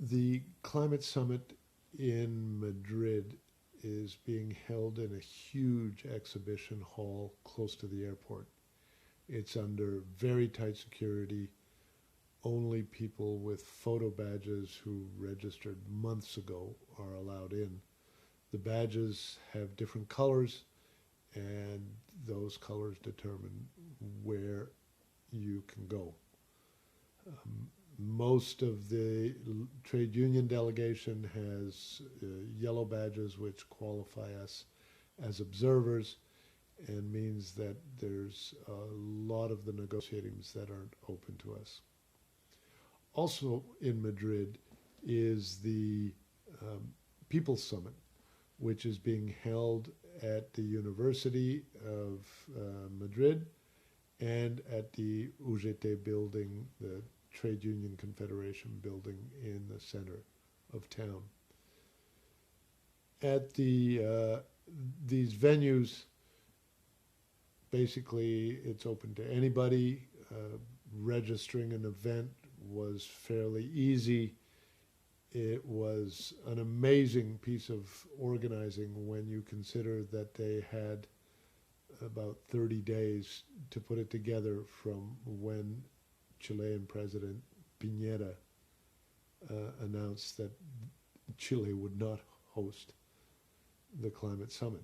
The climate summit in Madrid is being held in a huge exhibition hall close to the airport. It's under very tight security. Only people with photo badges who registered months ago are allowed in. The badges have different colors, and those colors determine where you can go. Most of the trade union delegation has yellow badges which qualify us as observers, and means that there's a lot of the negotiations that aren't open to us. Also in Madrid is the People's Summit, which is being held at the University of Madrid and at the UGT building, the Trade Union Confederation building in the center of town. At these venues, basically it's open to anybody. Registering an event was fairly easy. It was an amazing piece of organizing when you consider that they had about 30 days to put it together from when Chilean President Piñera announced that Chile would not host the climate summit.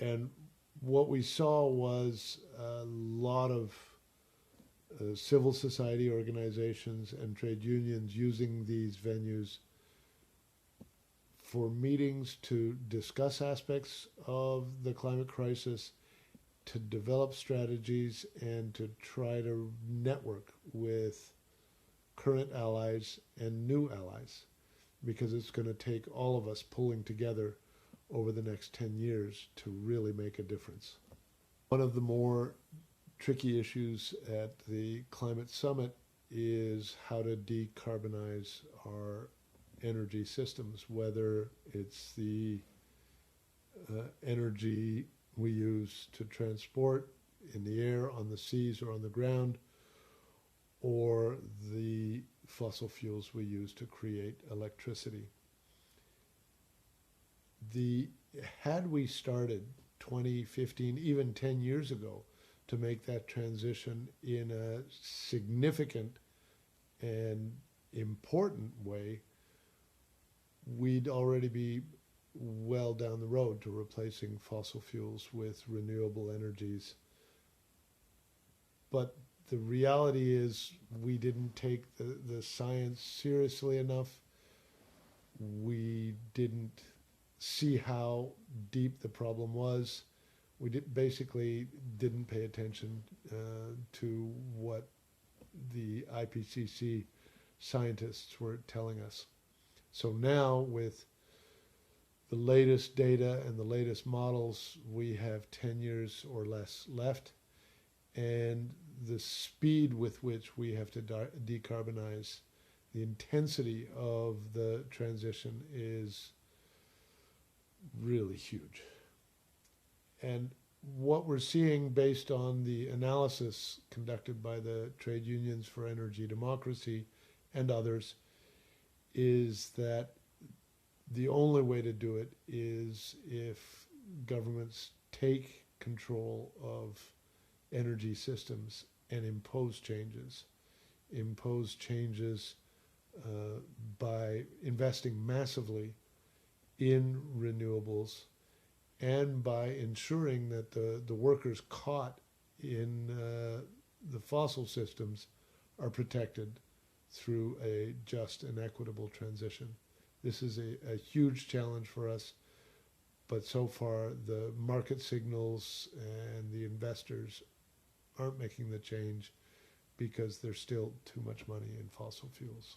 And what we saw was a lot of civil society organizations and trade unions using these venues for meetings to discuss aspects of the climate crisis, to develop strategies, and to try to network with current allies and new allies, because it's going to take all of us pulling together over the next 10 years to really make a difference. One of the more tricky issues at the climate summit is how to decarbonize our energy systems, whether it's the energy we use to transport in the air, on the seas, or on the ground, or the fossil fuels we use to create electricity. Had we started 20, 15, even 10 years ago to make that transition in a significant and important way, we'd already be well down the road to replacing fossil fuels with renewable energies. But the reality is we didn't take the science seriously enough. We didn't see how deep the problem was. We basically didn't pay attention to what the IPCC scientists were telling us. So now, with the latest data and the latest models, we have 10 years or less left, and the speed with which we have to decarbonize, the intensity of the transition is really huge. And what we're seeing, based on the analysis conducted by the Trade Unions for Energy Democracy and others, is that the only way to do it is if governments take control of energy systems and impose changes by investing massively in renewables, and by ensuring that the workers caught in the fossil systems are protected through a just and equitable transition. This is a huge challenge for us, but so far the market signals and the investors aren't making the change because there's still too much money in fossil fuels.